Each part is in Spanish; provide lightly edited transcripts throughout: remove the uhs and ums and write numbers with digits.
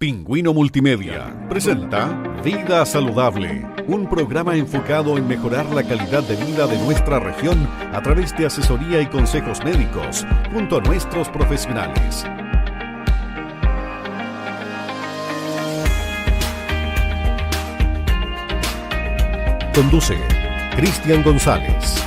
Pingüino Multimedia presenta Vida Saludable, un programa enfocado en mejorar la calidad de vida de nuestra región a través de asesoría y consejos médicos junto a nuestros profesionales. Conduce Cristian González.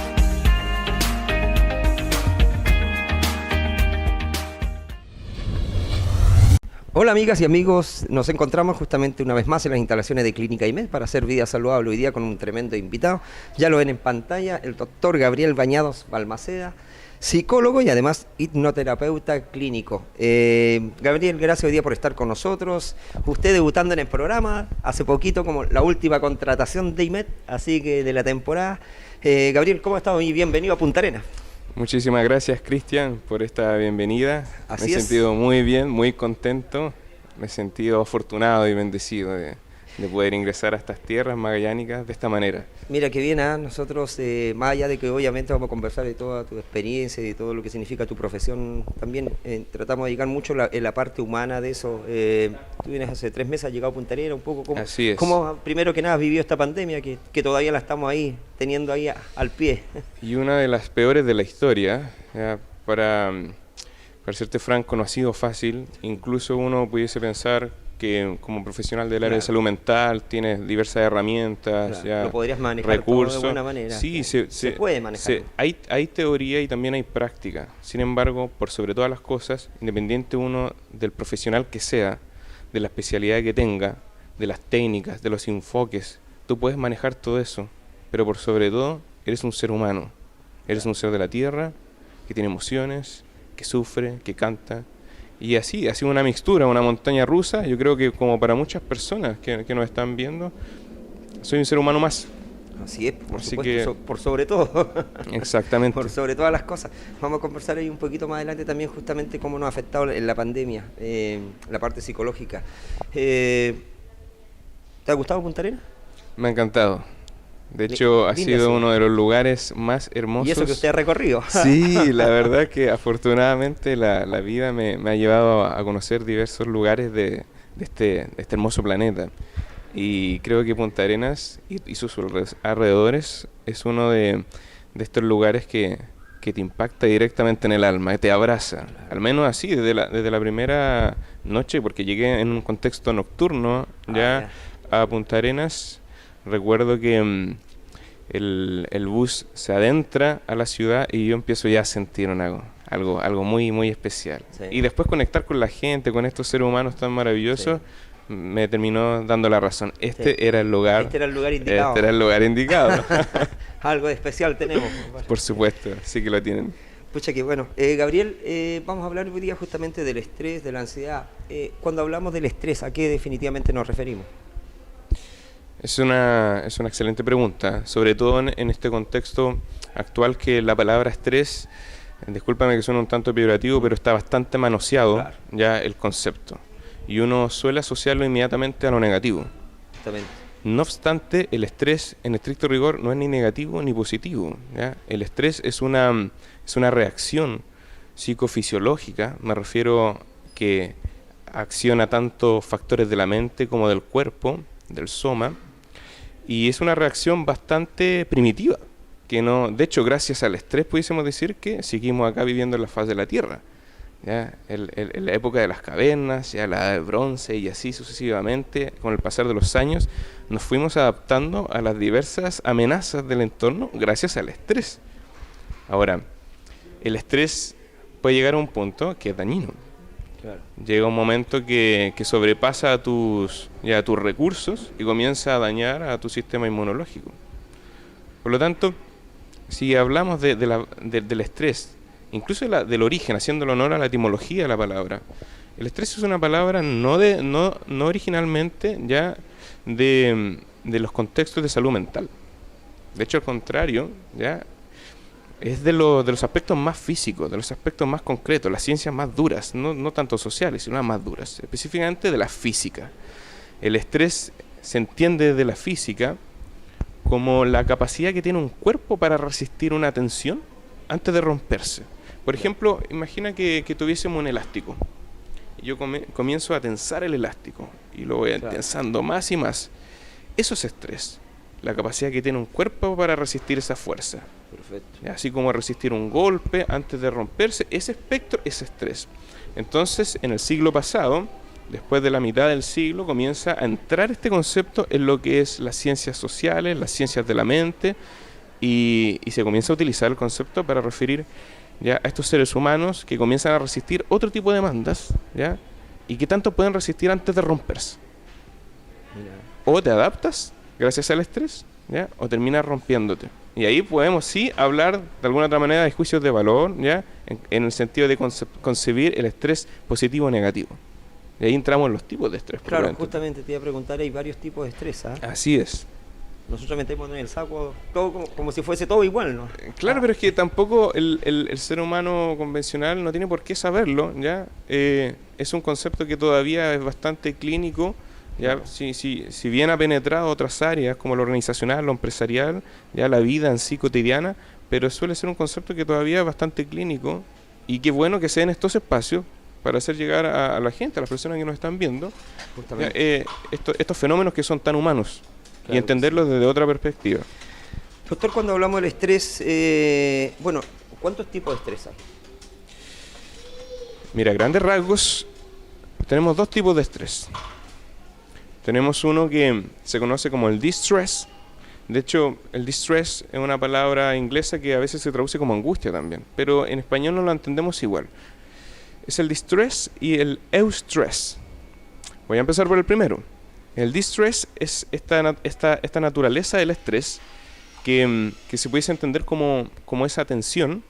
Hola amigas y amigos, nos encontramos justamente una vez más en las instalaciones de Clínica IMED para hacer Vida Saludable hoy día con un tremendo invitado. Ya lo ven en pantalla, el doctor Gabriel Bañados Balmaceda, psicólogo y además hipnoterapeuta clínico. Gabriel, gracias hoy día por estar con nosotros. Usted debutando en el programa, hace poquito como la última contratación de IMED, así que de la temporada. Gabriel, ¿cómo ha estado? Y bienvenido a Punta Arenas. Muchísimas gracias, Cristian, por esta bienvenida. Así me he sentido muy bien, muy contento. Me he sentido afortunado y bendecido de poder ingresar a estas tierras magallánicas de esta manera. Mira qué bien, nosotros, más allá de que obviamente vamos a conversar de toda tu experiencia y de todo lo que significa tu profesión, también tratamos de llegar mucho en la parte humana de eso. Tú vienes hace 3 meses, has llegado a Punta Arenas, un poco como, Así es. ¿cómo primero que nada has vivido esta pandemia que todavía la estamos ahí, teniendo ahí al pie? Y una de las peores de la historia, ya, para serte franco, no ha sido fácil. Incluso uno pudiese pensar que como profesional del área de salud mental tienes diversas herramientas, ya, lo podrías manejar recursos. todo de alguna manera. Sí, se puede manejar. Hay teoría y también hay práctica. Sin embargo, por sobre todas las cosas, independiente uno del profesional que sea, de la especialidad que tenga, de las técnicas, de los enfoques, tú puedes manejar todo eso, pero por sobre todo eres un ser humano, eres un ser de la tierra que tiene emociones, que sufre, que canta. Y así, ha sido una mixtura, una montaña rusa. Yo creo que como para muchas personas que nos están viendo, soy un ser humano más. Así es, por Así supuesto, que, por sobre todo. Exactamente. Por sobre todas las cosas. Vamos a conversar ahí un poquito más adelante también justamente cómo nos ha afectado en la pandemia, la parte psicológica. ¿Te ha gustado Punta Arenas? Me ha encantado. De hecho, ha sido uno de los lugares más hermosos. Y eso que usted ha recorrido. Sí, la verdad que afortunadamente la vida me ha llevado a conocer diversos lugares de este hermoso planeta. Y creo que Punta Arenas y sus alrededores es uno de estos lugares que te impacta directamente en el alma, que te abraza. Al menos así, desde la primera noche, porque llegué en un contexto nocturno ya a Punta Arenas. Recuerdo que el bus se adentra a la ciudad y yo empiezo ya a sentir algo muy, muy especial. Sí. Y después conectar con la gente, con estos seres humanos tan maravillosos, sí, me terminó dando la razón. Era el lugar. Este era el lugar indicado. Este era el lugar indicado. Algo de especial tenemos. Por supuesto, sí que lo tienen. Pucha que bueno. Gabriel, vamos a hablar hoy día justamente del estrés, de la ansiedad. Cuando hablamos del estrés, ¿a qué definitivamente nos referimos? Es una excelente pregunta, sobre todo en este contexto actual que la palabra estrés, discúlpame que suena un tanto peyorativo, pero está bastante manoseado, claro, ya el concepto. Y uno suele asociarlo inmediatamente a lo negativo. Exactamente. No obstante, el estrés en estricto rigor no es ni negativo ni positivo, ¿ya? El estrés es una reacción psicofisiológica, me refiero que acciona tanto factores de la mente como del cuerpo, del soma, y es una reacción bastante primitiva, que no, de hecho, gracias al estrés pudiésemos decir que seguimos acá viviendo en la faz de la Tierra, ¿ya? En la época de las cavernas, ya la edad del bronce y así sucesivamente, con el pasar de los años, nos fuimos adaptando a las diversas amenazas del entorno gracias al estrés. Ahora, el estrés puede llegar a un punto que es dañino. Claro. Llega un momento que sobrepasa a tus recursos y comienza a dañar a tu sistema inmunológico. Por lo tanto, si hablamos del estrés, incluso del origen, haciéndole honor a la etimología de la palabra, el estrés es una palabra no originalmente ya de los contextos de salud mental. De hecho, al contrario, ya es de los aspectos más físicos, de los aspectos más concretos, las ciencias más duras, no tanto sociales, sino las más duras, específicamente de la física. El estrés se entiende de la física como la capacidad que tiene un cuerpo para resistir una tensión antes de romperse. Por ejemplo, imagina que tuviésemos un elástico y yo comienzo a tensar el elástico y lo voy tensando más y más. Eso es estrés, la capacidad que tiene un cuerpo para resistir esa fuerza. Perfecto. Así como resistir un golpe antes de romperse, ese espectro es estrés. Entonces, en el siglo pasado, después de la mitad del siglo, comienza a entrar este concepto en lo que es las ciencias sociales, las ciencias de la mente, y se comienza a utilizar el concepto para referir ya a estos seres humanos que comienzan a resistir otro tipo de demandas, ¿ya? Y que tanto pueden resistir antes de romperse. Mira. O te adaptas gracias al estrés, ¿ya? O terminas rompiéndote. Y ahí podemos sí hablar de alguna otra manera de juicios de valor, ¿ya? En el sentido de concebir el estrés positivo o negativo. Y ahí entramos en los tipos de estrés. Claro, justamente te iba a preguntar, hay varios tipos de estrés, ¿ah? Así es. Nosotros metemos en el saco todo como si fuese todo igual, ¿no? Claro, pero es que tampoco el ser humano convencional no tiene por qué saberlo, ¿ya? Es un concepto que todavía es bastante clínico, ¿ya? Si bien ha penetrado otras áreas como lo organizacional, lo empresarial, ya la vida en sí cotidiana, pero suele ser un concepto que todavía es bastante clínico, y qué bueno que se den estos espacios para hacer llegar a la gente, a las personas que nos están viendo, estos fenómenos que son tan humanos. Claro, y entenderlos desde otra perspectiva. Doctor, cuando hablamos del estrés, bueno, ¿cuántos tipos de estrés hay? Mira, a grandes rasgos, tenemos dos tipos de estrés. Tenemos uno que se conoce como el distress. De hecho, el distress es una palabra inglesa que a veces se traduce como angustia también, pero en español no lo entendemos igual. Es el distress y el eustress. Voy a empezar por el primero. El distress es esta naturaleza del estrés que se pudiese entender como esa tensión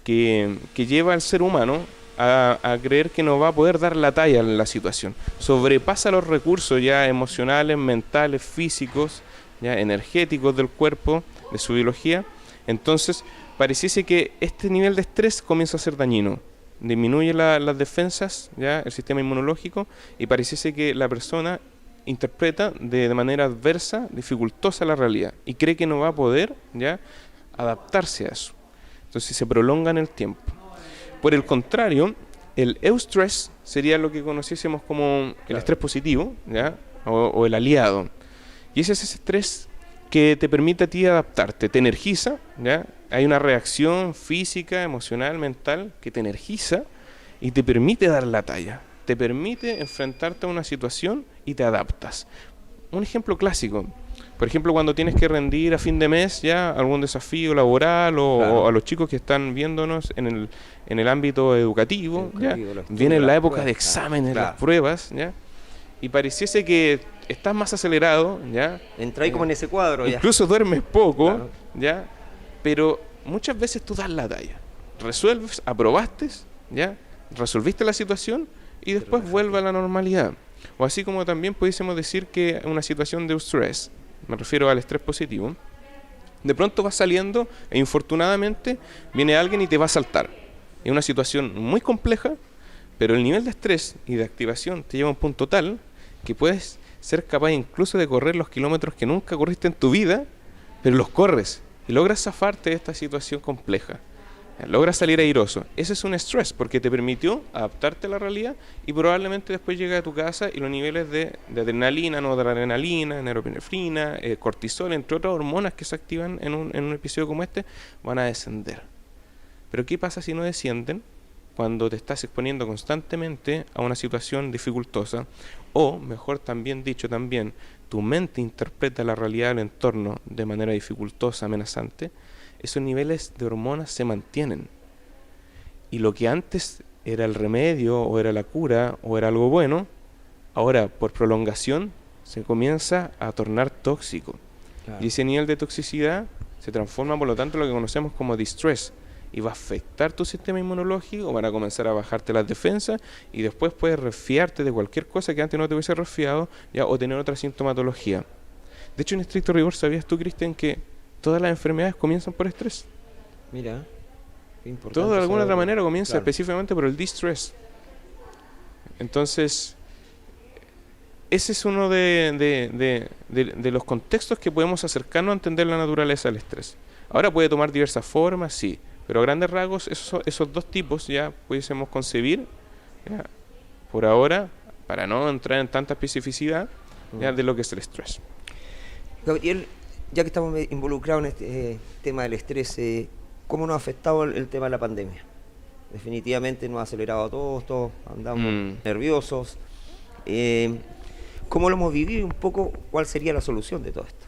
que lleva al ser humano a creer que no va a poder dar la talla en la situación. Sobrepasa los recursos ya emocionales, mentales, físicos, ya energéticos del cuerpo, de su biología. Entonces, pareciese que este nivel de estrés comienza a ser dañino. Disminuye las defensas, ya el sistema inmunológico, y pareciese que la persona interpreta de manera adversa, dificultosa la realidad y cree que no va a poder ya adaptarse a eso. Entonces se prolonga en el tiempo. Por el contrario, el eustress sería lo que conociésemos como el estrés positivo, ¿ya? O el aliado. Y ese es ese estrés que te permite a ti adaptarte, te energiza, ¿ya? Hay una reacción física, emocional, mental que te energiza y te permite dar la talla. Te permite enfrentarte a una situación y te adaptas. Un ejemplo clásico, por ejemplo, cuando tienes que rendir a fin de mes ya algún desafío laboral o a los chicos que están viéndonos en el ámbito educativo, ¿ya? Viene la época de exámenes, las pruebas, ¿ya? Y pareciese que estás más acelerado, ¿ya? Entra ahí como en ese cuadro, incluso duermes poco, ¿ya? Pero muchas veces tú das la talla, resuelves, aprobaste, ¿ya? Resolviste la situación y después vuelve a la normalidad. O así como también pudiésemos decir que una situación de estrés, me refiero al estrés positivo, de pronto vas saliendo e infortunadamente viene alguien y te va a saltar. Es una situación muy compleja, pero el nivel de estrés y de activación te lleva a un punto tal que puedes ser capaz incluso de correr los kilómetros que nunca corriste en tu vida, pero los corres y logras zafarte de esta situación compleja. Logras salir airoso. Ese es un estrés porque te permitió adaptarte a la realidad y probablemente después llegas a tu casa y los niveles de adrenalina, noradrenalina, neuropinefrina, cortisol, entre otras hormonas que se activan en un episodio como este, van a descender. Pero ¿qué pasa si no descienden cuando te estás exponiendo constantemente a una situación dificultosa? O, mejor también dicho, tu mente interpreta la realidad del entorno de manera dificultosa, amenazante. Esos niveles de hormonas se mantienen. Y lo que antes era el remedio, o era la cura, o era algo bueno, ahora por prolongación se comienza a tornar tóxico. Claro. Y ese nivel de toxicidad se transforma, por lo tanto, en lo que conocemos como distress. Y va a afectar tu sistema inmunológico, van a comenzar a bajarte las defensas, y después puedes resfriarte de cualquier cosa que antes no te hubiese resfriado, ya, o tener otra sintomatología. De hecho, en estricto rigor, ¿sabías tú, Cristian, que todas las enfermedades comienzan por estrés? Mira, qué importante. Todo de alguna otra manera comienza específicamente por el distress. Entonces, ese es uno de los contextos que podemos acercarnos a entender la naturaleza del estrés. Ahora puede tomar diversas formas, sí, pero a grandes rasgos esos dos tipos ya pudiésemos concebir, ya, por ahora, para no entrar en tanta especificidad, ya, de lo que es el estrés. Gabriel, ya que estamos involucrados en este tema del estrés, ¿cómo nos ha afectado el tema de la pandemia? Definitivamente nos ha acelerado a todos andamos nerviosos. ¿Cómo lo hemos vivido y un poco cuál sería la solución de todo esto?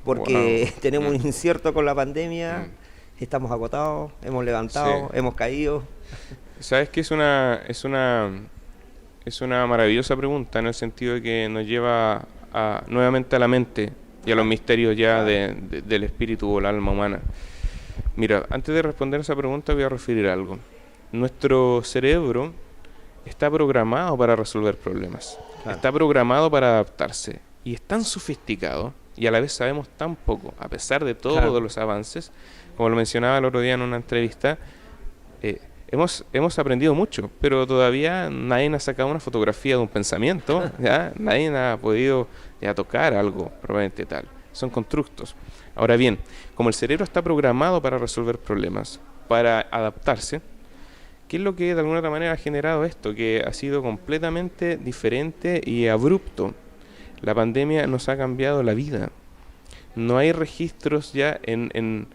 Porque tenemos un incierto con la pandemia, estamos agotados, hemos levantado, hemos caído. ¿Sabes qué? Es una maravillosa pregunta, en el sentido de que nos lleva nuevamente a la mente y a los misterios ya del espíritu o el alma humana. Mira, antes de responder esa pregunta voy a referir algo. Nuestro cerebro está programado para resolver problemas, está programado para adaptarse, y es tan sofisticado, y a la vez sabemos tan poco, a pesar de todos los avances. Como lo mencionaba el otro día en una entrevista, hemos aprendido mucho, pero todavía nadie ha sacado una fotografía de un pensamiento, ¿ya? Nadie ha podido ya tocar algo probablemente tal. Son constructos. Ahora bien, como el cerebro está programado para resolver problemas, para adaptarse, ¿qué es lo que de alguna otra manera ha generado esto? Que ha sido completamente diferente y abrupto. La pandemia nos ha cambiado la vida. No hay registros ya en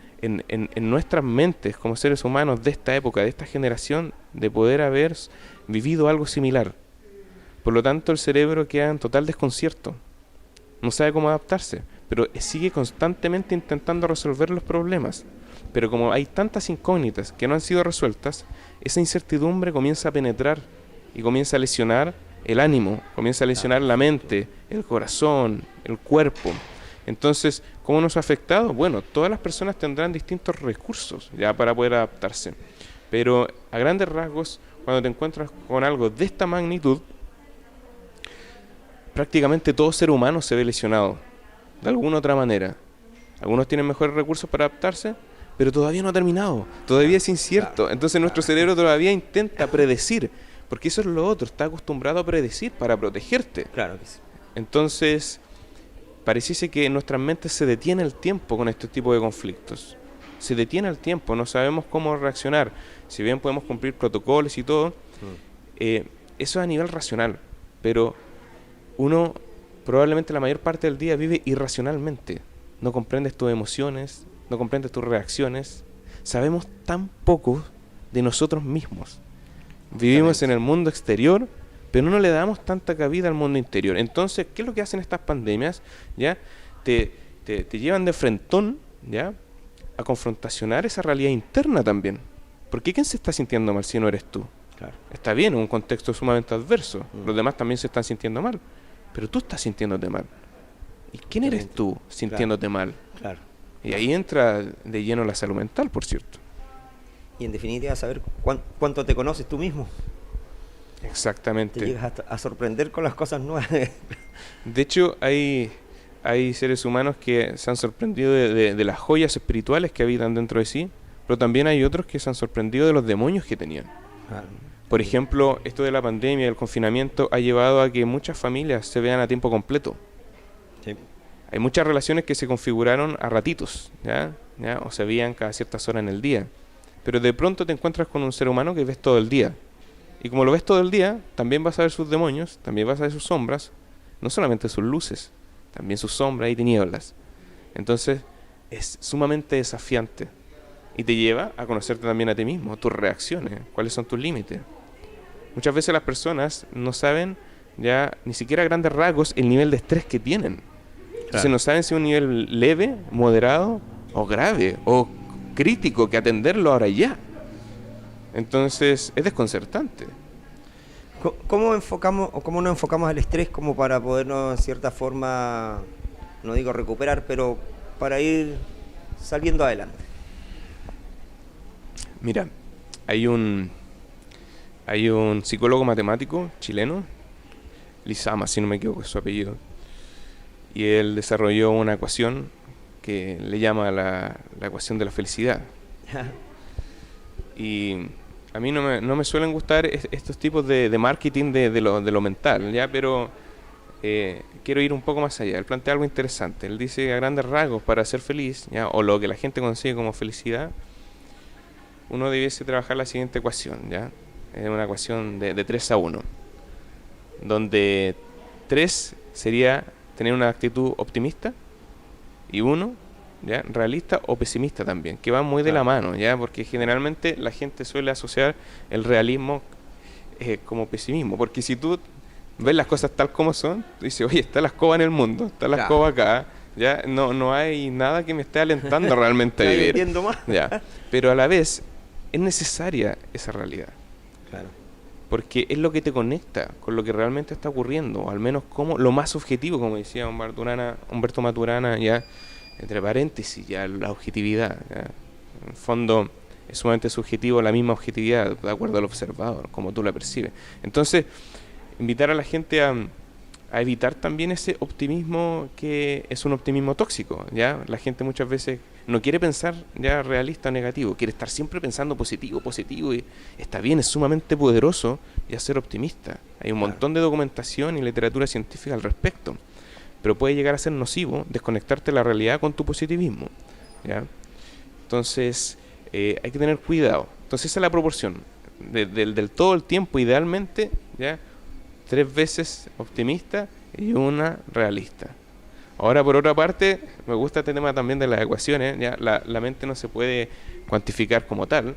nuestras mentes como seres humanos de esta época, de esta generación, de poder haber vivido algo similar. Por lo tanto, el cerebro queda en total desconcierto. No sabe cómo adaptarse, pero sigue constantemente intentando resolver los problemas. Pero como hay tantas incógnitas que no han sido resueltas, esa incertidumbre comienza a penetrar y comienza a lesionar el ánimo, comienza a lesionar la mente, el corazón, el cuerpo. Entonces, ¿cómo nos ha afectado? Bueno, todas las personas tendrán distintos recursos ya para poder adaptarse. Pero a grandes rasgos, cuando te encuentras con algo de esta magnitud, prácticamente todo ser humano se ve lesionado, de alguna otra manera. Algunos tienen mejores recursos para adaptarse, pero todavía no ha terminado, todavía es incierto. Entonces nuestro cerebro todavía intenta predecir, porque eso es lo otro, está acostumbrado a predecir para protegerte. Claro que sí. Entonces, pareciese que en nuestras mentes se detiene el tiempo con este tipo de conflictos. Se detiene el tiempo, no sabemos cómo reaccionar. Si bien podemos cumplir protocolos y todo, eso es a nivel racional, pero uno probablemente la mayor parte del día vive irracionalmente. No comprendes tus emociones, no comprendes tus reacciones. Sabemos tan poco de nosotros mismos. Vivimos en el mundo exterior, pero no le damos tanta cabida al mundo interior. Entonces, ¿qué es lo que hacen estas pandemias? ¿Ya? Te llevan de frentón, ¿ya?, a confrontacionar esa realidad interna también. Porque ¿quién se está sintiendo mal si no eres tú? Claro. Está bien, en un contexto sumamente adverso. Los demás también se están sintiendo mal, pero tú estás sintiéndote mal. ¿Y quién eres tú sintiéndote mal? Claro. Y ahí entra de lleno la salud mental, por cierto. Y en definitiva, saber cuánto te conoces tú mismo. Exactamente. Te llegas a sorprender con las cosas nuevas. De hecho, hay seres humanos que se han sorprendido de las joyas espirituales que habitan dentro de sí, pero también hay otros que se han sorprendido de los demonios que tenían. Por ejemplo, esto de la pandemia, el confinamiento, ha llevado a que muchas familias se vean a tiempo completo. Sí. Hay muchas relaciones que se configuraron a ratitos, ¿ya? O se veían cada ciertas horas en el día. Pero de pronto te encuentras con un ser humano que ves todo el día. Y como lo ves todo el día, también vas a ver sus demonios, también vas a ver sus sombras, no solamente sus luces, también sus sombras y tinieblas. Entonces, es sumamente desafiante. Y te lleva a conocerte también a ti mismo, tus reacciones, cuáles son tus límites. Muchas veces las personas no saben ya ni siquiera a grandes rasgos el nivel de estrés que tienen. Entonces no saben si es un nivel leve, moderado o grave o crítico que atenderlo ahora ya. Entonces es desconcertante. ¿Cómo enfocamos o cómo nos enfocamos al estrés como para podernos en cierta forma, no digo recuperar, pero para ir saliendo adelante? Mira, hay un psicólogo matemático chileno, Lizama, si no me equivoco, es su apellido, y él desarrolló una ecuación que le llama la ecuación de la felicidad. Y a mí no me suelen gustar estos tipos de marketing de lo mental, ¿ya? Pero quiero ir un poco más allá. Él plantea algo interesante. Él dice, a grandes rasgos, para ser feliz, ¿ya?, o lo que la gente consigue como felicidad, uno debiese trabajar la siguiente ecuación, ¿ya? es una ecuación de 3 a 1, donde 3 sería tener una actitud optimista y 1, ¿ya?, realista o pesimista también, que va muy de la mano, ¿ya?, porque generalmente la gente suele asociar el realismo como pesimismo, porque si tú ves las cosas tal como son, tú dices, oye, está la escoba en el mundo, está la escoba acá, ya no hay nada que me esté alentando realmente a vivir. Entiendo más. Ya. Pero a la vez es necesaria esa realidad. Claro. Porque es lo que te conecta con lo que realmente está ocurriendo, o al menos como lo más objetivo, como decía Humberto Maturana, ya, entre paréntesis, ya la objetividad. Ya. En el fondo es sumamente subjetivo la misma objetividad, de acuerdo al observador, como tú la percibes. Entonces, invitar a la gente a evitar también ese optimismo que es un optimismo tóxico, ¿ya? La gente muchas veces no quiere pensar ya realista o negativo, quiere estar siempre pensando positivo, y está bien, es sumamente poderoso ya ser optimista. Hay un montón de documentación y literatura científica al respecto, pero puede llegar a ser nocivo desconectarte de la realidad con tu positivismo, ¿ya? Entonces, hay que tener cuidado. Entonces esa es la proporción del todo el tiempo, idealmente, ¿ya?, 3 veces optimista y 1 realista. Ahora, por otra parte, me gusta este tema también de las ecuaciones, ¿ya? La mente no se puede cuantificar como tal,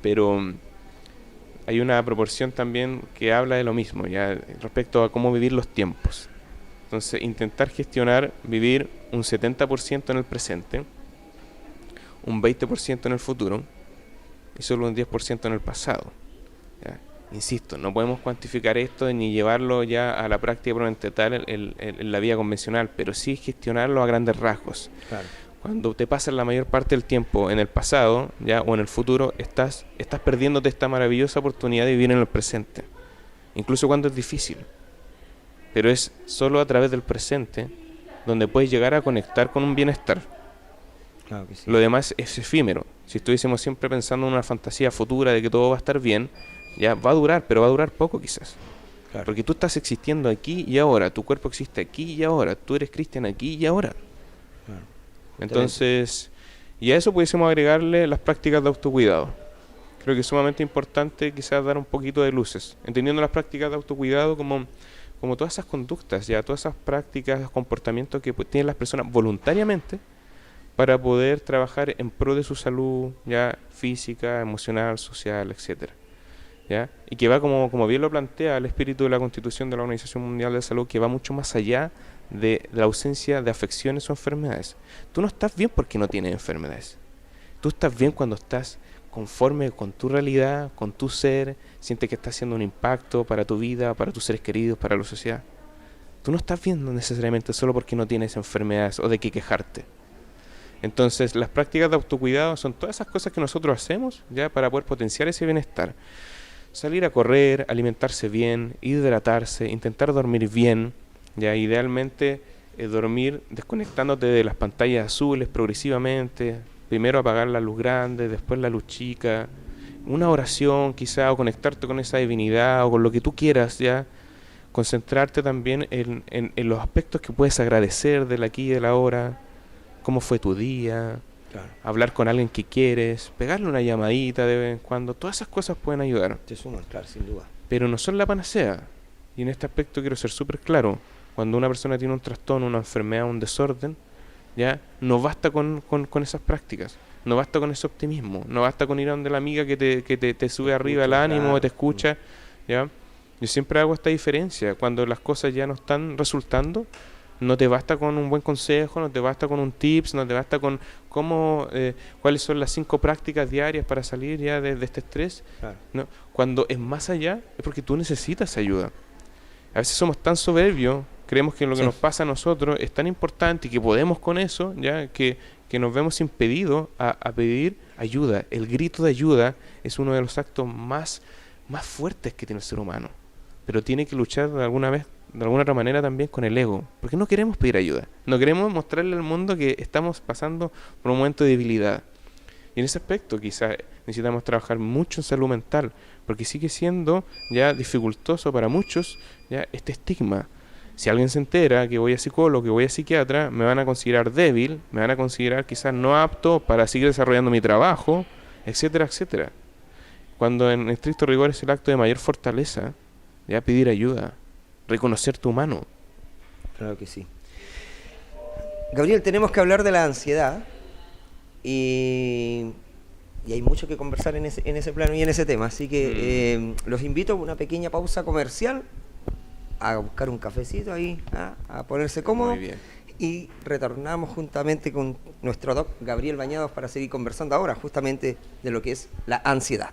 pero hay una proporción también que habla de lo mismo, ¿ya?, respecto a cómo vivir los tiempos. Entonces, intentar gestionar, vivir un 70% en el presente, un 20% en el futuro y solo un 10% en el pasado, ¿ya? Insisto, no podemos cuantificar esto ni llevarlo ya a la práctica propiamente tal en la vida convencional, pero sí gestionarlo a grandes rasgos. Claro. Cuando te pasas la mayor parte del tiempo en el pasado, ya, o en el futuro, estás perdiéndote esta maravillosa oportunidad de vivir en el presente, incluso cuando es difícil. Pero es solo a través del presente donde puedes llegar a conectar con un bienestar. Claro que sí. Lo demás es efímero. Si estuviésemos siempre pensando en una fantasía futura de que todo va a estar bien, ya va a durar, pero va a durar poco quizás. Claro. Porque tú estás existiendo aquí y ahora, tu cuerpo existe aquí y ahora, tú eres Cristian aquí y ahora. Claro. Entonces, y a eso pudiésemos agregarle las prácticas de autocuidado. Creo que es sumamente importante quizás dar un poquito de luces, entendiendo las prácticas de autocuidado como todas esas conductas, ya todas esas prácticas, comportamientos que tienen las personas voluntariamente para poder trabajar en pro de su salud, ya física, emocional, social, etcétera. ¿Ya? Y que va, como bien lo plantea el espíritu de la Constitución de la Organización Mundial de Salud, que va mucho más allá de la ausencia de afecciones o enfermedades. Tú no estás bien porque no tienes enfermedades. Tú estás bien cuando estás conforme con tu realidad, con tu ser, sientes que estás haciendo un impacto para tu vida, para tus seres queridos, para la sociedad. Tú no estás bien necesariamente solo porque no tienes enfermedades o de qué quejarte. Entonces, las prácticas de autocuidado son todas esas cosas que nosotros hacemos ya para poder potenciar ese bienestar. Salir a correr, alimentarse bien, hidratarse, intentar dormir bien, ya idealmente dormir desconectándote de las pantallas azules progresivamente, primero apagar la luz grande, después la luz chica, una oración quizá, o conectarte con esa divinidad o con lo que tú quieras, ya concentrarte también en los aspectos que puedes agradecer del aquí y del ahora, cómo fue tu día. Claro. Hablar con alguien que quieres, pegarle una llamadita de vez en cuando, todas esas cosas pueden ayudar. Te suman, claro, sin duda. Pero no son la panacea. Y en este aspecto quiero ser súper claro. Cuando una persona tiene un trastorno, una enfermedad, un desorden, ya no basta con esas prácticas. No basta con ese optimismo. No basta con ir a donde la amiga que te sube arriba el ánimo, claro, te escucha. ¿Ya? Yo siempre hago esta diferencia. Cuando las cosas ya no están resultando, no te basta con un buen consejo, no te basta con un tips, no te basta con cuáles son las 5 prácticas diarias para salir ya de este estrés. Claro. No, cuando es más allá, es porque tú necesitas ayuda. A veces somos tan soberbios, creemos que lo que nos pasa a nosotros es tan importante y que podemos con eso, ya que nos vemos impedidos a pedir ayuda. El grito de ayuda es uno de los actos más fuertes que tiene el ser humano, pero tiene que luchar de alguna otra manera también con el ego, porque no queremos pedir ayuda, no queremos mostrarle al mundo que estamos pasando por un momento de debilidad. Y en ese aspecto quizás necesitamos trabajar mucho en salud mental, porque sigue siendo ya dificultoso para muchos ya este estigma. Si alguien se entera que voy a psicólogo, que voy a psiquiatra, me van a considerar débil, me van a considerar quizás no apto para seguir desarrollando mi trabajo, etcétera, etcétera. cuando en estricto rigor es el acto de mayor fortaleza, ya pedir ayuda, reconocer tu mano. Claro que sí. Gabriel, tenemos que hablar de la ansiedad y hay mucho que conversar en ese plano y en ese tema, así que los invito a una pequeña pausa comercial, a buscar un cafecito ahí, a ponerse cómodo. Muy bien. Y retornamos juntamente con nuestro doc Gabriel Bañados para seguir conversando ahora justamente de lo que es la ansiedad.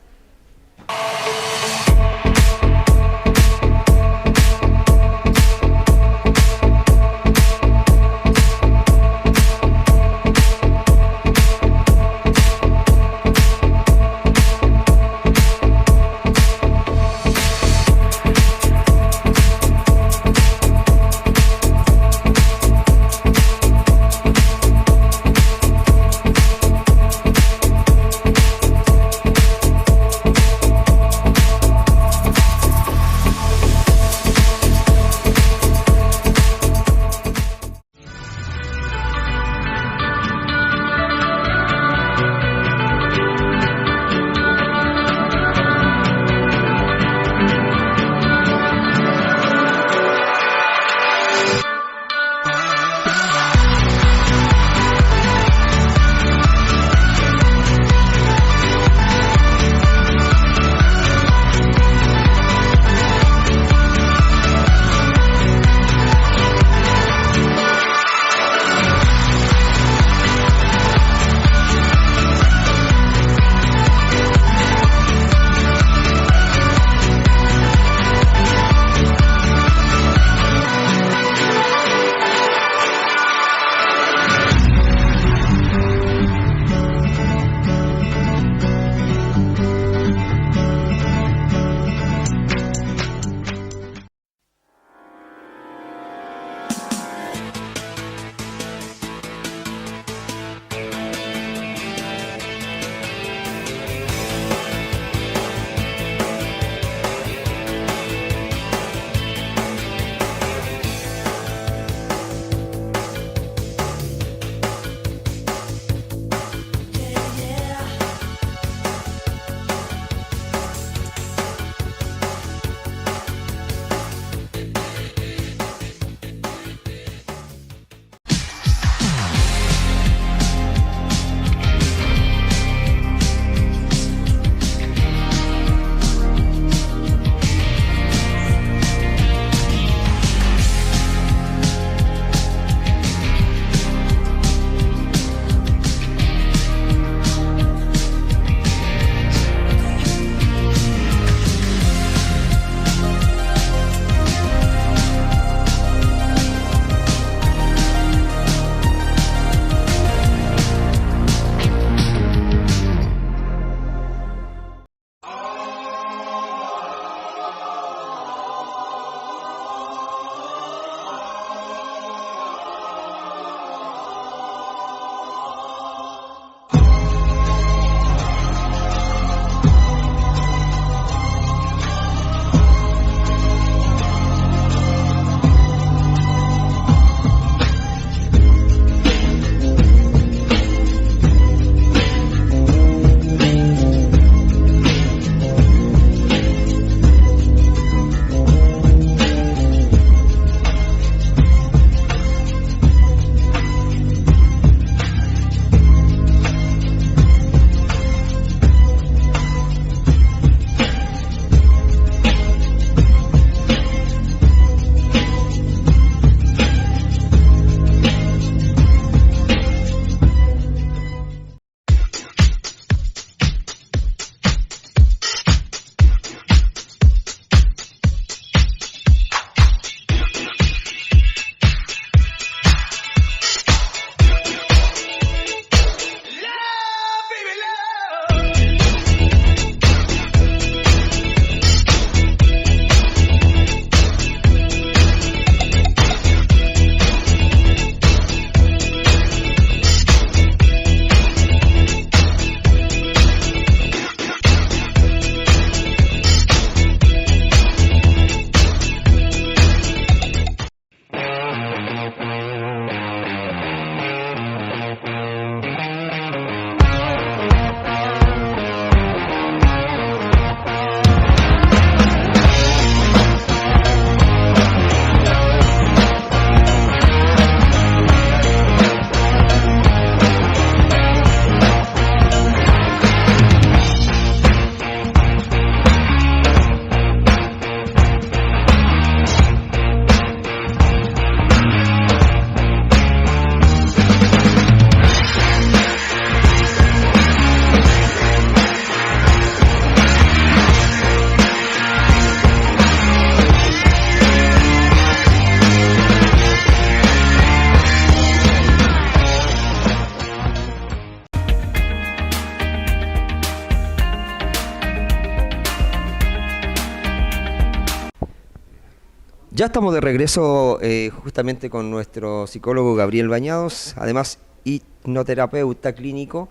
Ya estamos de regreso justamente con nuestro psicólogo Gabriel Bañados, además hipnoterapeuta clínico,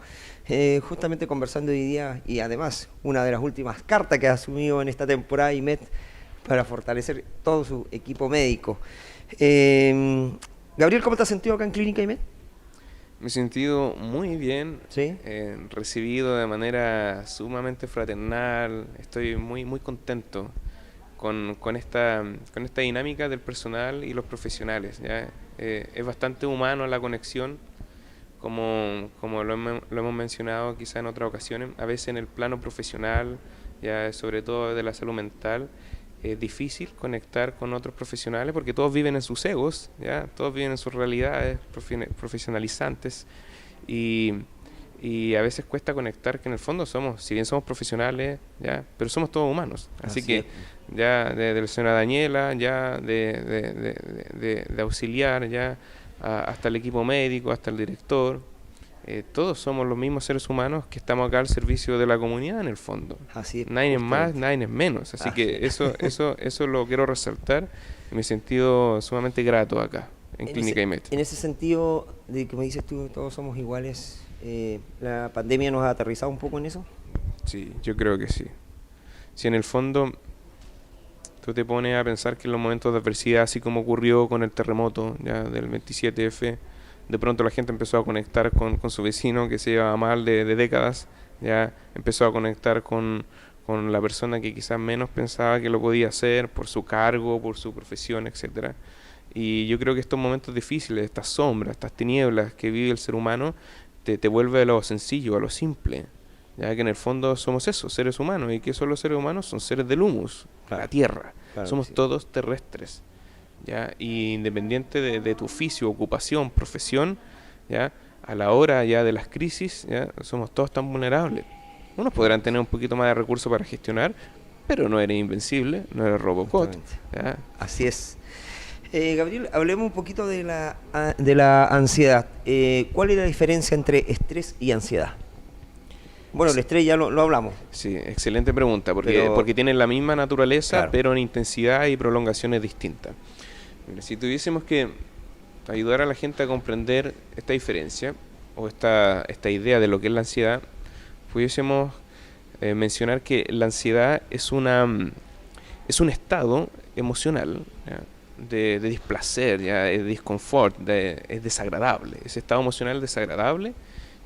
justamente conversando hoy día y además una de las últimas cartas que ha asumido en esta temporada IMED para fortalecer todo su equipo médico. Gabriel, ¿cómo te has sentido acá en Clínica IMED? Me he sentido muy bien, ¿Sí? recibido de manera sumamente fraternal, estoy muy, muy contento con esta dinámica del personal y los profesionales, ¿ya? Es bastante humano la conexión, como lo hemos mencionado quizá en otras ocasiones, a veces en el plano profesional, ya sobre todo de la salud mental, es difícil conectar con otros profesionales porque todos viven en sus egos, ¿ya? Todos viven en sus realidades profesionalizantes y a veces cuesta conectar que en el fondo si bien somos profesionales, ¿ya? Pero somos todos humanos. Así que ya de la señora Daniela, ya de auxiliar, ya hasta el equipo médico, hasta el director, todos somos los mismos seres humanos que estamos acá al servicio de la comunidad en el fondo. Así es, nadie es más, nadie es menos. Así que eso lo quiero resaltar y me he sentido sumamente grato acá en Clínica IMED. En ese sentido, de que me dices tú, todos somos iguales, ¿la pandemia nos ha aterrizado un poco en eso? Sí, yo creo que sí. Si en el fondo tú te pones a pensar que en los momentos de adversidad, así como ocurrió con el terremoto ya del 27F, de pronto la gente empezó a conectar con su vecino que se llevaba mal de décadas, ya empezó a conectar con la persona que quizás menos pensaba que lo podía hacer por su cargo, por su profesión, etcétera. Y yo creo que estos momentos difíciles, estas sombras, estas tinieblas que vive el ser humano, te vuelve a lo sencillo, a lo simple, ya que en el fondo somos eso, seres humanos. ¿Y qué son los seres humanos? Son seres del humus, la tierra. Somos todos terrestres. ¿Ya? Y independiente de tu oficio, ocupación, profesión, ¿ya? A la hora ya de las crisis, ¿ya? Somos todos tan vulnerables. Unos podrán tener un poquito más de recursos para gestionar, pero no eres invencible, no eres Robocop, ¿ya? Así es. Gabriel, hablemos un poquito de la ansiedad. ¿Cuál es la diferencia entre estrés y ansiedad? Bueno, el estrés ya lo hablamos. Sí, excelente pregunta, porque tienen la misma naturaleza, claro, pero en intensidad y prolongaciones distintas. Mira, si tuviésemos que ayudar a la gente a comprender esta diferencia o esta idea de lo que es la ansiedad, pudiésemos mencionar que la ansiedad es un estado emocional, ¿ya? De displacer, ¿ya? De disconfort, es desagradable, ese estado emocional desagradable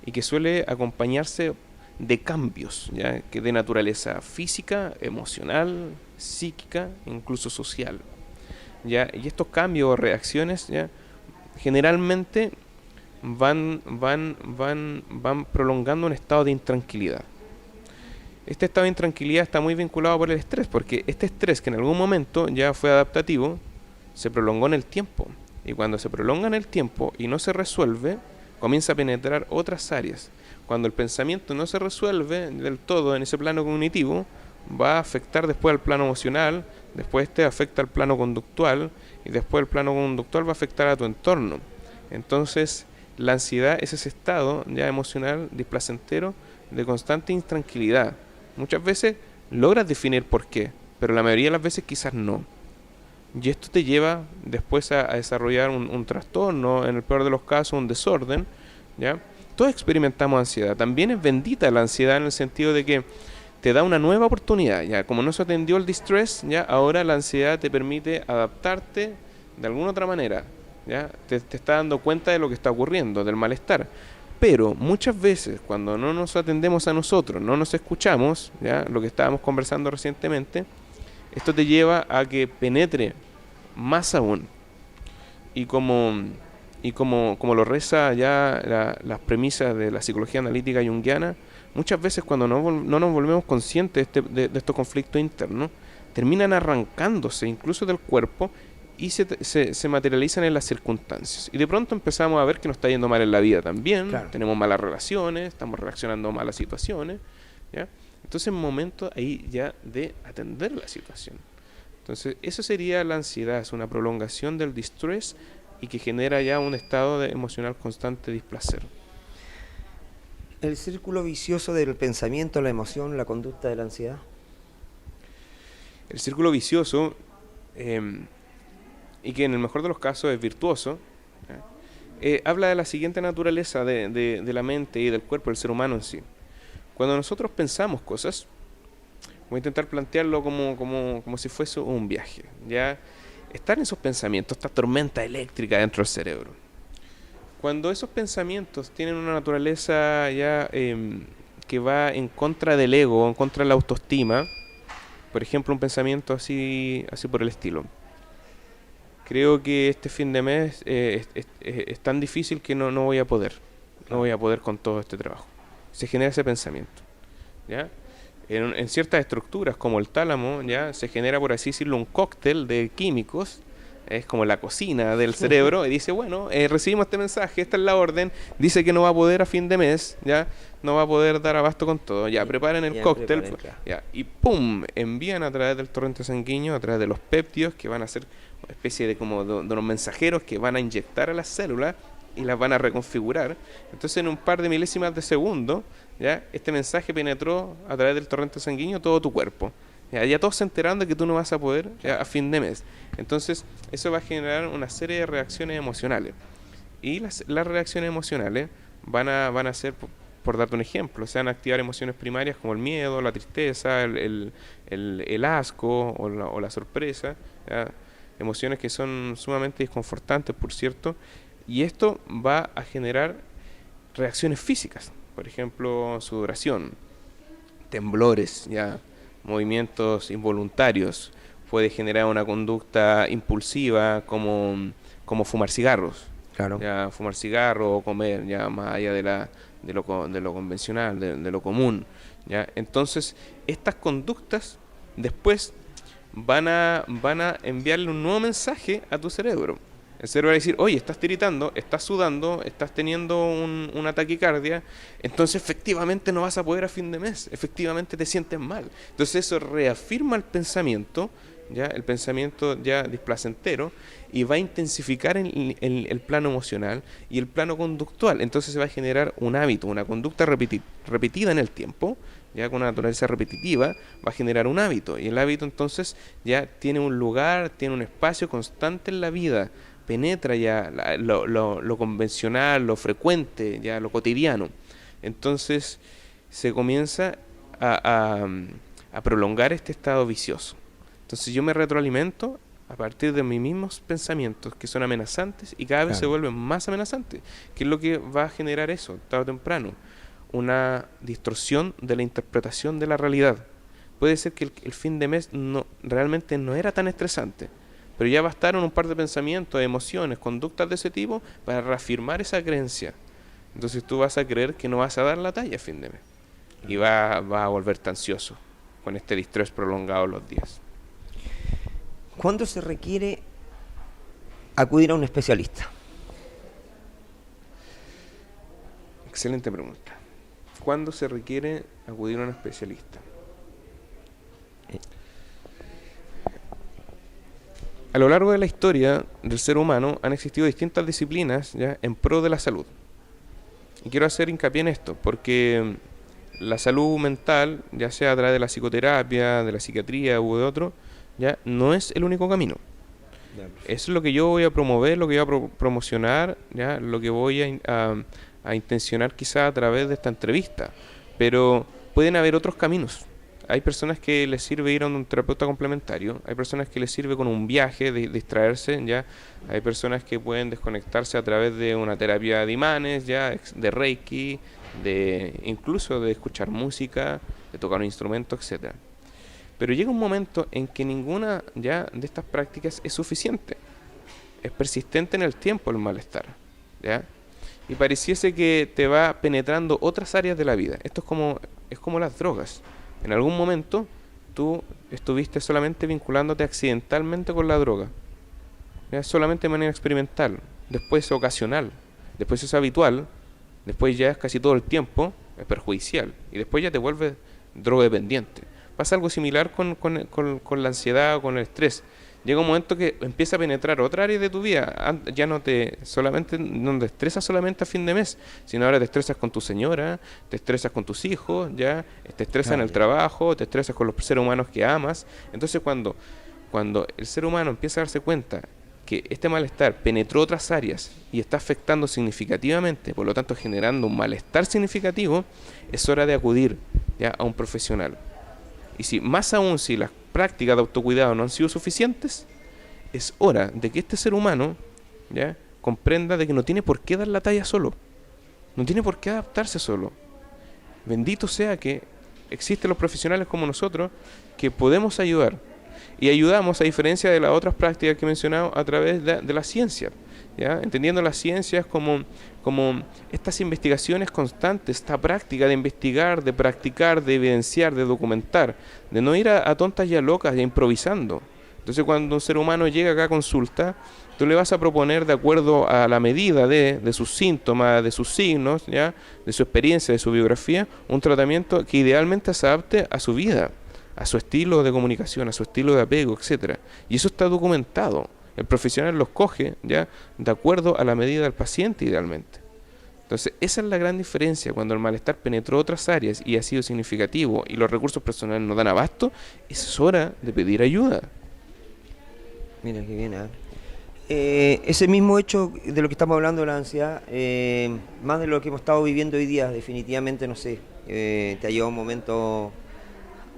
y que suele acompañarse de cambios, ¿ya? Que de naturaleza física, emocional, psíquica, incluso social, ¿ya? Y estos cambios o reacciones, ¿ya? Generalmente van prolongando un estado de intranquilidad. Este estado de intranquilidad está muy vinculado por el estrés, porque este estrés que en algún momento ya fue adaptativo, se prolongó en el tiempo. Y cuando se prolonga en el tiempo y no se resuelve, comienza a penetrar otras áreas. Cuando el pensamiento no se resuelve del todo en ese plano cognitivo, va a afectar después al plano emocional, después afecta al plano conductual, y después el plano conductual va a afectar a tu entorno. Entonces, la ansiedad es ese estado ya emocional displacentero de constante intranquilidad. Muchas veces logras definir por qué, pero la mayoría de las veces quizás no. Y esto te lleva después a desarrollar un trastorno, en el peor de los casos un desorden, ¿ya? Todos experimentamos ansiedad. También es bendita la ansiedad en el sentido de que te da una nueva oportunidad, ¿ya? Como no se atendió el distress, ¿ya? Ahora la ansiedad te permite adaptarte de alguna otra manera, ¿ya? Te está dando cuenta de lo que está ocurriendo, del malestar. Pero muchas veces cuando no nos atendemos a nosotros, no nos escuchamos, ¿ya? Lo que estábamos conversando recientemente, esto te lleva a que penetre más aún. Y como lo reza ya las premisas de la psicología analítica junguiana, muchas veces cuando no nos volvemos conscientes de estos conflictos internos, terminan arrancándose incluso del cuerpo y se materializan en las circunstancias. Y de pronto empezamos a ver que nos está yendo mal en la vida también, claro. Tenemos malas relaciones, estamos reaccionando mal a malas situaciones, ¿ya? Entonces es momento ahí ya de atender la situación. Entonces eso sería la ansiedad, es una prolongación del distress y que genera ya un estado de emocional constante de displacer. ¿El círculo vicioso del pensamiento, la emoción, la conducta de la ansiedad? El círculo vicioso y que en el mejor de los casos es virtuoso, habla de la siguiente naturaleza de la mente y del cuerpo del ser humano en sí. Cuando nosotros pensamos cosas, voy a intentar plantearlo como si fuese un viaje, ¿ya? Estar en esos pensamientos, esta tormenta eléctrica dentro del cerebro. Cuando esos pensamientos tienen una naturaleza ya que va en contra del ego, en contra de la autoestima, por ejemplo, un pensamiento así por el estilo: creo que este fin de mes es tan difícil que no voy a poder. No voy a poder con todo este trabajo. Se genera ese pensamiento, ¿ya? En ciertas estructuras como el tálamo, ya se genera, por así decirlo, un cóctel de químicos. Es como la cocina del cerebro y dice, bueno, recibimos este mensaje, esta es la orden, dice que no va a poder a fin de mes, ya no va a poder dar abasto con todo, ya preparen el cóctel, ya, y pum, envían a través del torrente sanguíneo, a través de los péptidos, que van a ser una especie de como de unos mensajeros que van a inyectar a las células y las van a reconfigurar. Entonces en un par de milésimas de segundo, ya este mensaje penetró a través del torrente sanguíneo todo tu cuerpo. Ya todos se enteraron de que tú no vas a poder ya a fin de mes. Entonces, eso va a generar una serie de reacciones emocionales. Y las reacciones emocionales van a ser, por darte un ejemplo, se van a activar emociones primarias como el miedo, la tristeza, el asco o la sorpresa. ¿Ya? Emociones que son sumamente desconfortantes, por cierto. Y esto va a generar reacciones físicas. Por ejemplo, sudoración, temblores, ya, movimientos involuntarios. Puede generar una conducta impulsiva como fumar cigarros. Claro. Ya, fumar cigarro o comer, ya más allá de lo convencional, de lo común. ¿Ya? Entonces, estas conductas después van a enviarle un nuevo mensaje a tu cerebro. El cerebro va a decir, oye, estás tiritando, estás sudando, estás teniendo una taquicardia, entonces efectivamente no vas a poder a fin de mes, efectivamente te sientes mal. Entonces eso reafirma el pensamiento ya displacentero, y va a intensificar el plano emocional y el plano conductual. Entonces se va a generar un hábito, una conducta repetida en el tiempo, ya con una naturaleza repetitiva, va a generar un hábito, y el hábito entonces ya tiene un lugar, tiene un espacio constante en la vida, penetra ya lo convencional, lo frecuente, ya lo cotidiano. Entonces se comienza a prolongar este estado vicioso. Entonces yo me retroalimento a partir de mis mismos pensamientos que son amenazantes, y cada vez se vuelven más amenazantes. ¿Qué es lo que va a generar eso, tarde o temprano? Una distorsión de la interpretación de la realidad. Puede ser que el fin de mes realmente no era tan estresante, pero ya bastaron un par de pensamientos, emociones, conductas de ese tipo para reafirmar esa creencia. Entonces tú vas a creer que no vas a dar la talla a fin de mes, y vas a volverte ansioso con este distrés prolongado los días. ¿Cuándo se requiere acudir a un especialista? Excelente pregunta. ¿Cuándo se requiere acudir a un especialista? A lo largo de la historia del ser humano han existido distintas disciplinas ya en pro de la salud. Y quiero hacer hincapié en esto, porque la salud mental, ya sea a través de la psicoterapia, de la psiquiatría u de otro, ya no es el único camino. Eso es lo que yo voy a promover, lo que voy a promocionar, ya lo que voy a intencionar quizá a través de esta entrevista. Pero pueden haber otros caminos. Hay personas que les sirve ir a un terapeuta complementario, hay personas que les sirve con un viaje, distraerse, ya. Hay personas que pueden desconectarse a través de una terapia de imanes, ya, de Reiki, incluso de escuchar música, de tocar un instrumento, etcétera. Pero llega un momento en que ninguna ya de estas prácticas es suficiente. Es persistente en el tiempo el malestar, ¿ya? Y pareciese que te va penetrando otras áreas de la vida. Esto es como las drogas. En algún momento tú estuviste solamente vinculándote accidentalmente con la droga, ¿ya? Solamente de manera experimental, después es ocasional, después es habitual, después ya es casi todo el tiempo, es perjudicial, y después ya te vuelves drogodependiente. Pasa algo similar con la ansiedad o con el estrés. Llega un momento que empieza a penetrar otra área de tu vida. Ya no te estresas solamente a fin de mes, sino ahora te estresas con tu señora, te estresas con tus hijos, ya te estresas en el trabajo, te estresas con los seres humanos que amas. Entonces cuando el ser humano empieza a darse cuenta que este malestar penetró otras áreas y está afectando significativamente, por lo tanto generando un malestar significativo, es hora de acudir ya a un profesional. Y si más aún si las prácticas de autocuidado no han sido suficientes, es hora de que este ser humano ya comprenda de que no tiene por qué dar la talla solo, no tiene por qué adaptarse solo. Bendito sea que existen los profesionales como nosotros que podemos ayudar. Y ayudamos, a diferencia de las otras prácticas que he mencionado, a través de la ciencia, ¿ya? Entendiendo las ciencias como estas investigaciones constantes, esta práctica de investigar, de practicar, de evidenciar, de documentar, de no ir a tontas y a locas, improvisando. Entonces, cuando un ser humano llega acá a consulta, tú le vas a proponer, de acuerdo a la medida de sus síntomas, de sus signos, ¿ya? De su experiencia, de su biografía, un tratamiento que idealmente se adapte a su vida, a su estilo de comunicación, a su estilo de apego, etcétera. Y eso está documentado. El profesional los coge ya de acuerdo a la medida del paciente, idealmente. Entonces, esa es la gran diferencia. Cuando el malestar penetró otras áreas y ha sido significativo y los recursos personales no dan abasto, es hora de pedir ayuda. Mira qué bien, ese mismo hecho de lo que estamos hablando de la ansiedad, más de lo que hemos estado viviendo hoy día, definitivamente, no sé, te ha llevado un momento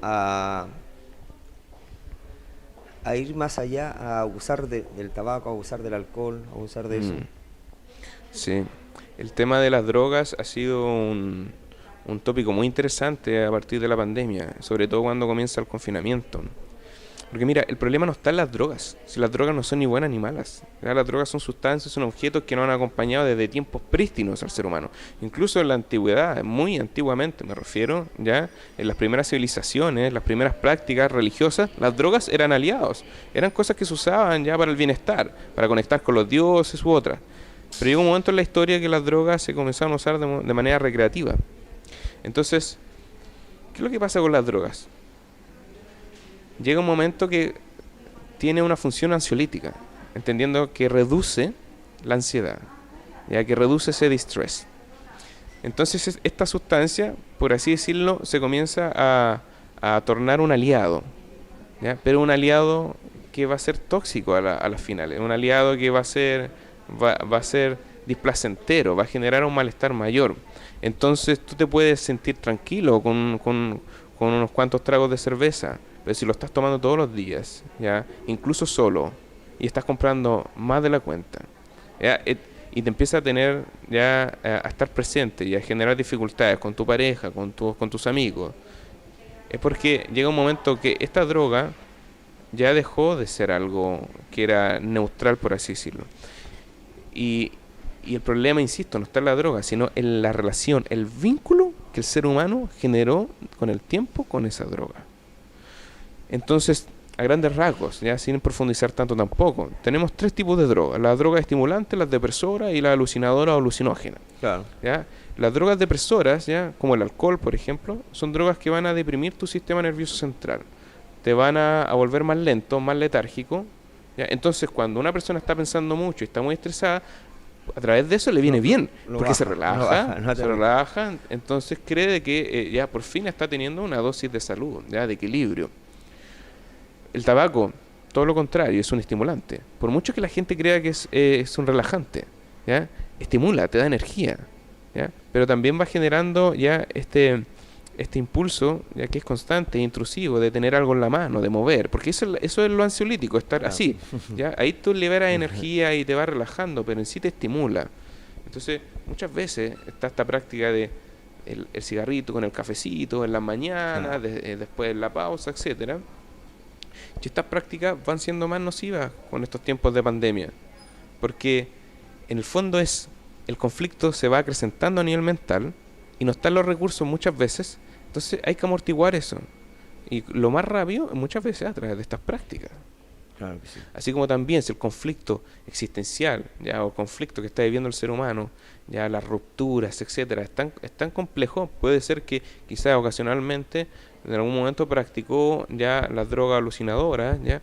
a ir más allá, a abusar del tabaco, a abusar del alcohol, a abusar de eso. Sí, el tema de las drogas ha sido un tópico muy interesante a partir de la pandemia, sobre todo cuando comienza el confinamiento. Porque mira, el problema no está en las drogas. Si las drogas no son ni buenas ni malas. ¿Ya? Las drogas son sustancias, son objetos que nos han acompañado desde tiempos prístinos al ser humano. Incluso en la antigüedad, muy antiguamente me refiero, ya en las primeras civilizaciones, las primeras prácticas religiosas, las drogas eran aliados. Eran cosas que se usaban ya para el bienestar, para conectar con los dioses u otras. Pero llegó un momento en la historia que las drogas se comenzaron a usar de manera recreativa. Entonces, ¿qué es lo que pasa con las drogas? Llega un momento que tiene una función ansiolítica, entendiendo que reduce la ansiedad, ya que reduce ese distress. Entonces esta sustancia, por así decirlo, se comienza a tornar un aliado, ¿ya? Pero un aliado que va a ser tóxico a las finales, un aliado que va a ser displacentero, va a generar un malestar mayor. Entonces tú te puedes sentir tranquilo con unos cuantos tragos de cerveza, pero si lo estás tomando todos los días, ya, incluso solo, y estás comprando más de la cuenta, ya, y te empieza a tener ya a estar presente y a generar dificultades con tu pareja, con tus amigos, es porque llega un momento que esta droga ya dejó de ser algo que era neutral, por así decirlo. Y el problema, insisto, no está en la droga, sino en la relación, el vínculo que el ser humano generó con el tiempo con esa droga. Entonces, a grandes rasgos, ya sin profundizar tanto tampoco, tenemos tres tipos de drogas: las drogas estimulantes, las depresoras y las alucinadoras o alucinógenas. Claro. ¿Ya? Las drogas depresoras, ya, como el alcohol, por ejemplo, son drogas que van a deprimir tu sistema nervioso central, te van a volver más lento, más letárgico, ¿ya? Entonces, cuando una persona está pensando mucho y está muy estresada, a través de eso le viene bien, porque se relaja, entonces cree de que ya por fin está teniendo una dosis de salud, ya de equilibrio. El tabaco, todo lo contrario, es un estimulante. Por mucho que la gente crea que es un relajante, ¿ya? Estimula, te da energía, ¿ya? Pero también va generando ya este impulso, ya que es constante e intrusivo, de tener algo en la mano, de mover, porque eso es lo ansiolítico, estar así, ¿ya? Ahí tú liberas energía y te vas relajando, pero en sí te estimula. Entonces, muchas veces está esta práctica de el cigarrito con el cafecito en las mañanas, después de la pausa, etcétera. Y estas prácticas van siendo más nocivas con estos tiempos de pandemia, porque en el fondo el conflicto se va acrecentando a nivel mental y no están los recursos muchas veces, entonces hay que amortiguar eso, y lo más rápido muchas veces a través de estas prácticas. Claro que sí. Así como también si el conflicto existencial, ya, o conflicto que está viviendo el ser humano, ya las rupturas, etcétera, es tan complejo, puede ser que quizás ocasionalmente en algún momento practicó ya las drogas alucinadoras, ya,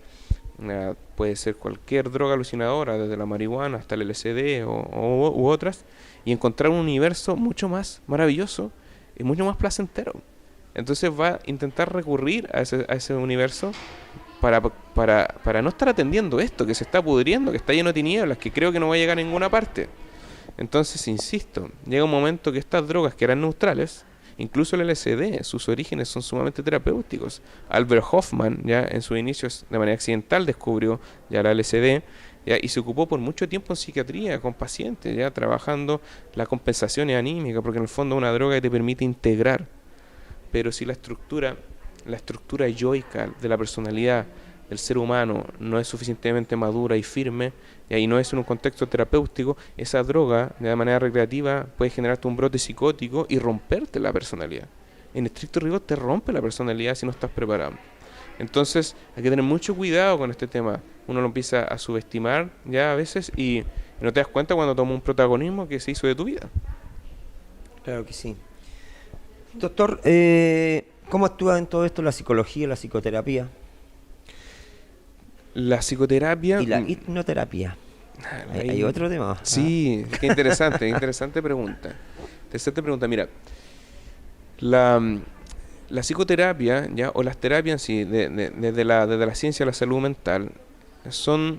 puede ser cualquier droga alucinadora, desde la marihuana hasta el LSD u otras, y encontrar un universo mucho más maravilloso y mucho más placentero. Entonces va a intentar recurrir a ese universo para no estar atendiendo esto, que se está pudriendo, que está lleno de tinieblas, que creo que no va a llegar a ninguna parte. Entonces, insisto, llega un momento que estas drogas que eran neutrales, incluso el LSD, sus orígenes son sumamente terapéuticos. Albert Hoffman, ya en sus inicios de manera accidental descubrió ya la LSD, ya, y se ocupó por mucho tiempo en psiquiatría con pacientes, ya trabajando la compensación anímica, porque en el fondo es una droga que te permite integrar. Pero si la estructura yoica de la personalidad del ser humano no es suficientemente madura y firme, y no es en un contexto terapéutico, esa droga de manera recreativa puede generarte un brote psicótico y romperte la personalidad. En estricto rigor te rompe la personalidad si no estás preparado. Entonces hay que tener mucho cuidado con este tema. Uno lo empieza a subestimar ya a veces y no te das cuenta cuando toma un protagonismo que se hizo de tu vida. Claro que sí. Doctor, ¿cómo actúa en todo esto la psicología y la psicoterapia? La psicoterapia... Y la hipnoterapia. ¿Hay otro tema? Sí, qué interesante pregunta. Interesante pregunta. Mira, la psicoterapia, ya, o las terapias en sí, desde la ciencia de la salud mental, son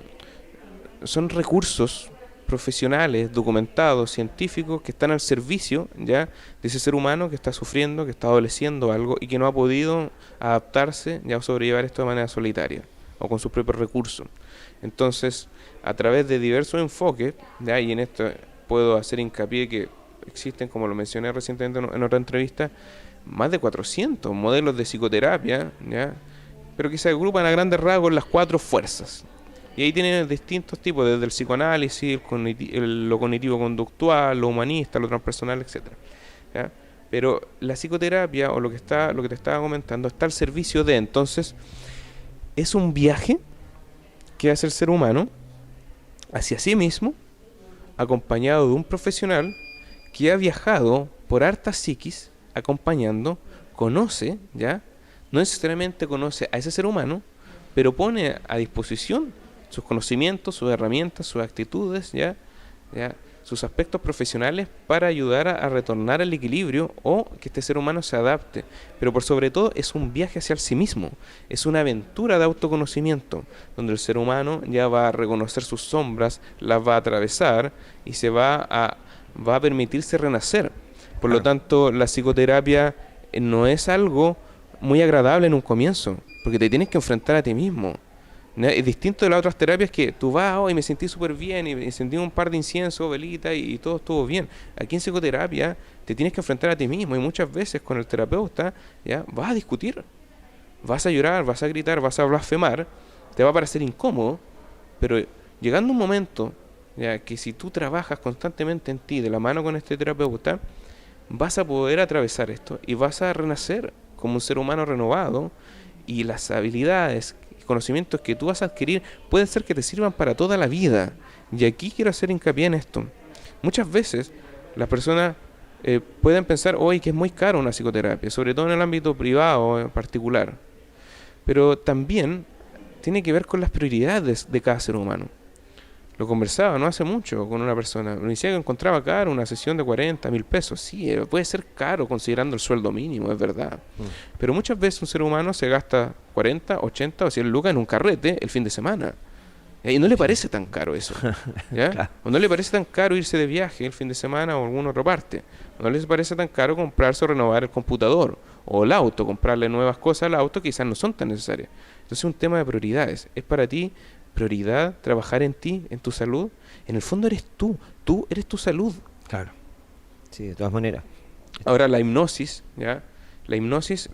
recursos profesionales, documentados, científicos, que están al servicio ya de ese ser humano que está sufriendo, que está adoleciendo algo y que no ha podido adaptarse ya o sobrellevar esto de manera solitaria o con sus propios recursos. Entonces, a través de diversos enfoques, ya, y en esto puedo hacer hincapié que existen, como lo mencioné recientemente en otra entrevista, más de 400 modelos de psicoterapia, ya, pero que se agrupan a grandes rasgos en las 4 fuerzas. Y ahí tienen distintos tipos, desde el psicoanálisis, lo cognitivo-conductual, lo humanista, lo transpersonal, etcétera. ¿Ya? Pero la psicoterapia, o lo que te estaba comentando, está al servicio de, entonces, es un viaje que hace el ser humano hacia sí mismo, acompañado de un profesional que ha viajado por hartas psiquis, acompañando, conoce, ¿ya? No necesariamente conoce a ese ser humano, pero pone a disposición sus conocimientos, sus herramientas, sus actitudes, ¿ya? Sus aspectos profesionales para ayudar a retornar al equilibrio o que este ser humano se adapte. Pero por sobre todo es un viaje hacia sí mismo, es una aventura de autoconocimiento, donde el ser humano ya va a reconocer sus sombras, las va a atravesar y se va a permitirse renacer. Por lo tanto, la psicoterapia no es algo muy agradable en un comienzo, porque te tienes que enfrentar a ti mismo. ¿No? Es distinto de las otras terapias que tú vas, y me sentí súper bien, y sentí un par de incienso, velita, y todo estuvo bien. Aquí en psicoterapia te tienes que enfrentar a ti mismo, y muchas veces con el terapeuta ya vas a discutir, vas a llorar, vas a gritar, vas a blasfemar, te va a parecer incómodo, pero llegando un momento ya que si tú trabajas constantemente en ti de la mano con este terapeuta, vas a poder atravesar esto y vas a renacer como un ser humano renovado, y las habilidades y conocimientos que tú vas a adquirir pueden ser que te sirvan para toda la vida. Y aquí quiero hacer hincapié en esto. Muchas veces las personas pueden pensar hoy que es muy caro una psicoterapia, sobre todo en el ámbito privado en particular, pero también tiene que ver con las prioridades de cada ser humano. Lo conversaba no hace mucho con una persona. Me decía que encontraba caro una sesión de 40.000 pesos. Sí, puede ser caro considerando el sueldo mínimo, es verdad. Pero muchas veces un ser humano se gasta 40, 80 o 100 lucas en un carrete el fin de semana. Y no le parece tan caro eso. ¿Ya? Claro. O no le parece tan caro irse de viaje el fin de semana o a alguna otra parte. O no les parece tan caro comprarse o renovar el computador o el auto, comprarle nuevas cosas al auto que quizás no son tan necesarias. Entonces es un tema de prioridades. Es para ti prioridad trabajar en ti, en tu salud. En el fondo eres tú eres tu salud. Claro. Sí, de todas maneras. Ahora la hipnosis, ¿ya? La hipnosis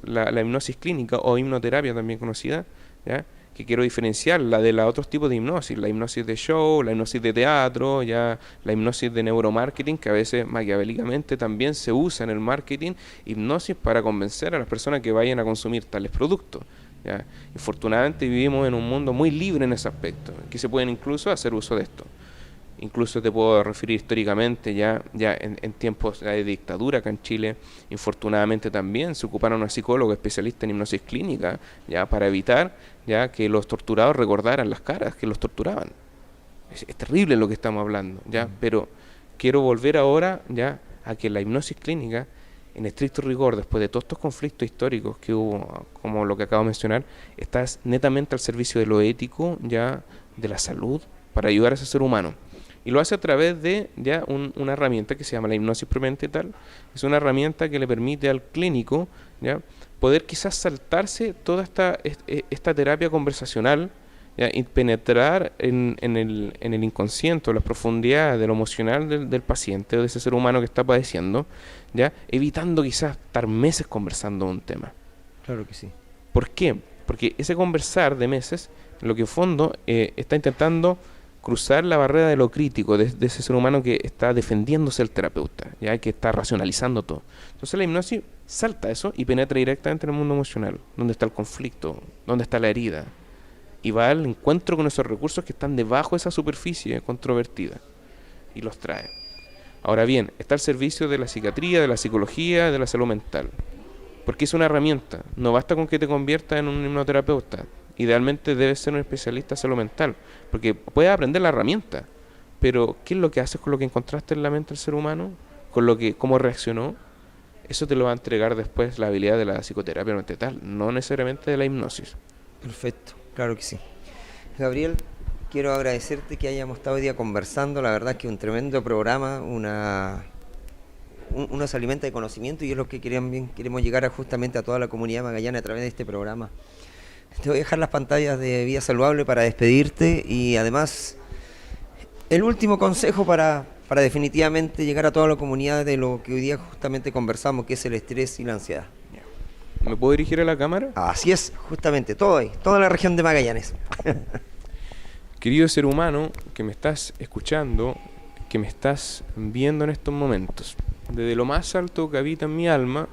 clínica o hipnoterapia también conocida, ¿ya? Que quiero diferenciar la de los otros tipos de hipnosis, la hipnosis de show, la hipnosis de teatro, ya la hipnosis de neuromarketing, que a veces maquiavélicamente también se usa en el marketing, hipnosis para convencer a las personas que vayan a consumir tales productos. ¿Ya? Infortunadamente vivimos en un mundo muy libre en ese aspecto, que se pueden incluso hacer uso de esto. Incluso te puedo referir históricamente ya en tiempos de dictadura acá en Chile, infortunadamente también se ocuparon a psicólogos especialistas en hipnosis clínica, ya para evitar ya que los torturados recordaran las caras que los torturaban. Es terrible lo que estamos hablando, ya, pero quiero volver ahora ya a que la hipnosis clínica en estricto rigor, después de todos estos conflictos históricos que hubo, como lo que acabo de mencionar, estás netamente al servicio de lo ético, ya de la salud, para ayudar a ese ser humano. Y lo hace a través de ya una herramienta que se llama la hipnosis premental. Es una herramienta que le permite al clínico ya poder quizás saltarse toda esta terapia conversacional, ¿ya? Y penetrar en el inconsciente, las profundidades de lo emocional del paciente o de ese ser humano que está padeciendo, ¿ya? Evitando quizás estar meses conversando un tema. Claro que sí. ¿Por qué? Porque ese conversar de meses, lo que en fondo está intentando cruzar la barrera de lo crítico, de ese ser humano que está defendiéndose el terapeuta, ya que está racionalizando todo. Entonces la hipnosis salta eso y penetra directamente en el mundo emocional, donde está el conflicto, donde está la herida, y va al encuentro con esos recursos que están debajo de esa superficie controvertida y los trae. Ahora bien, está al servicio de la psiquiatría, de la psicología, de la salud mental, porque es una herramienta. No basta con que te conviertas en un hipnoterapeuta. Idealmente debes ser un especialista en salud mental, porque puedes aprender la herramienta, pero ¿qué es lo que haces con lo que encontraste en la mente del ser humano? Con lo que, cómo reaccionó, eso te lo va a entregar después la habilidad de la psicoterapia mental, no necesariamente de la hipnosis. Perfecto, claro que sí. Gabriel, quiero agradecerte que hayamos estado hoy día conversando. La verdad es que un tremendo programa, uno se alimenta de conocimiento y es lo que queremos llegar justamente a toda la comunidad magallana a través de este programa. Te voy a dejar las pantallas de Vida Saludable para despedirte y además el último consejo para definitivamente llegar a toda la comunidad de lo que hoy día justamente conversamos, que es el estrés y la ansiedad. ¿Me puedo dirigir a la cámara? Así es, justamente, todo ahí, toda la región de Magallanes. Querido ser humano que me estás escuchando, que me estás viendo en estos momentos, desde lo más alto que habita en mi alma,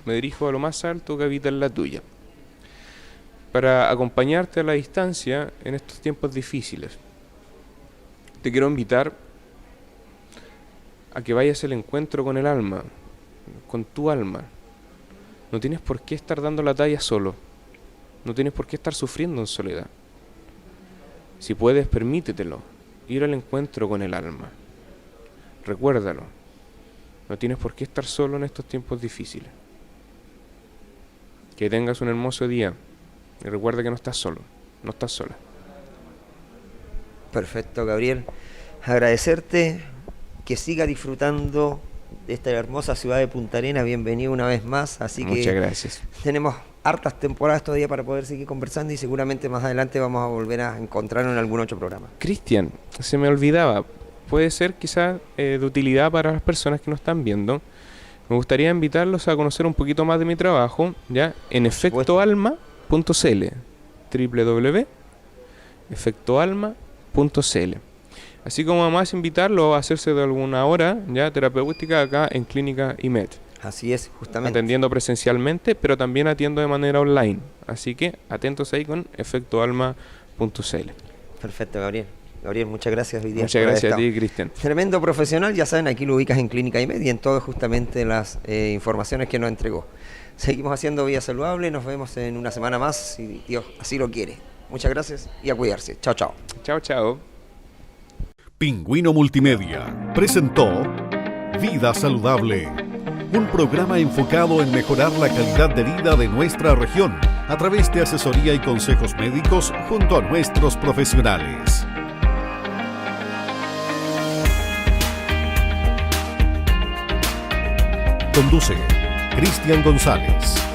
me dirijo a lo más alto que habita en la tuya, para acompañarte a la distancia en estos tiempos difíciles. Te quiero invitar a que vayas al encuentro con el alma, con tu alma. No tienes por qué estar dando la talla solo, no tienes por qué estar sufriendo en soledad. Si puedes, permítetelo, ir al encuentro con el alma. Recuérdalo, no tienes por qué estar solo en estos tiempos difíciles. Que tengas un hermoso día. Y recuerda que no estás solo, no estás sola. Perfecto, Gabriel. Agradecerte, que siga disfrutando de esta hermosa ciudad de Punta Arenas. Bienvenido una vez más. Muchas gracias. Tenemos hartas temporadas todavía para poder seguir conversando y seguramente más adelante vamos a volver a encontrarnos en algún otro programa. Cristian, se me olvidaba, puede ser quizás de utilidad para las personas que nos están viendo. Me gustaría invitarlos a conocer un poquito más de mi trabajo, ya en efectoalma.cl, www.efectoalma.cl. Así como además invitarlo a hacerse de alguna hora ya terapéutica acá en Clínica IMED. Así es, justamente. Atendiendo presencialmente, pero también atiendo de manera online. Así que atentos ahí con efectoalma.cl. Perfecto, Gabriel. Gabriel, muchas gracias hoy día. Muchas gracias a ti, Cristian. Tremendo profesional, ya saben, aquí lo ubicas en Clínica IMED y en todas justamente las informaciones que nos entregó. Seguimos haciendo Vida Saludable, nos vemos en una semana más, si Dios así lo quiere. Muchas gracias y a cuidarse. Chao, chao. Chao, chao. Pingüino Multimedia presentó Vida Saludable, un programa enfocado en mejorar la calidad de vida de nuestra región a través de asesoría y consejos médicos junto a nuestros profesionales. Conduce Cristian González.